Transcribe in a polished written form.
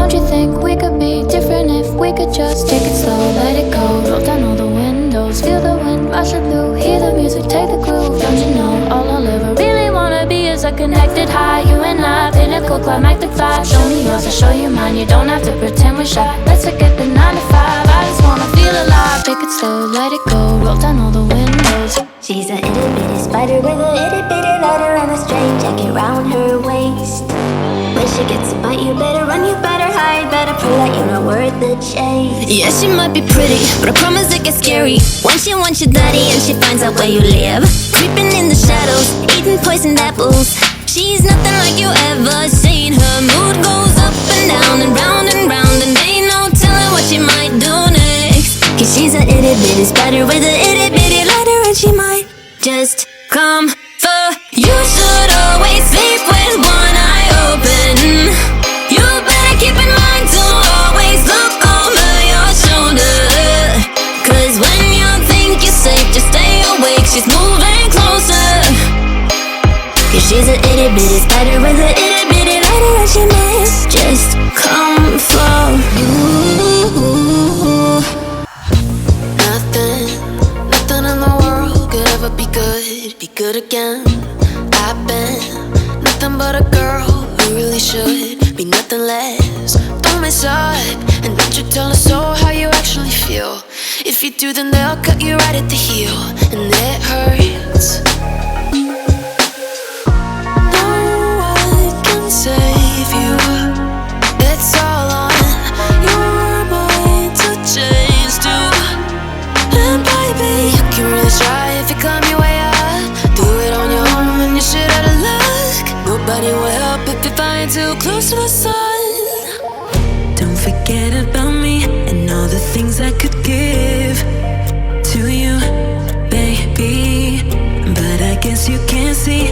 Don't you think we could be different if we could just take it slow, let it go? Roll down all the windows, feel the wind rushing through, hear the music, take the groove. Don't you know all I'll ever really wanna be is a connected high. You and I, pinnacle, climactic fly. Show me yours, I'll show you mine. You don't have to pretend we're shy. Let's forget the 9 to 5. I just wanna feel alive. Take it slow, let it go. Roll down all the windows. She's a itty bitty spider with a itty bitty lighter and a straight jacket round her waist. When she gets a bite, you better run, you better hide, better pray that you're not worth the chase. Yeah, she might be pretty, but I promise it gets scary once she wants your daddy and she finds out where you live. Creeping in the shadows, eating poisoned apples. She's nothing like you ever seen. Her mood goes up and down and round, and ain't no telling what she might do next. Cause she's a itty bitty spider with a itty bitty lighter, and she might just come for you. Should always sleep with one eye open. You better keep in mind to always look over your shoulder. Cause when you think you're safe, just stay awake, she's moving closer. Cause she's a itty bitty spider with a itty bitty lighter, and she might just come for you. Nothing in the world could ever be good again. I've been nothing but a girl who really should be nothing less. Don't mess up, and don't you tell us so how you actually feel. If you do, then they'll cut you right at the heel, and it hurts. No one can save you. It's all on your mind to change too. And baby, you can really try if you climb your way up. Do it on your own and you shit out of luck. Nobody will help if you find too close to the sun. Don't forget about me and all the things I could give to you, baby. But I guess you can't see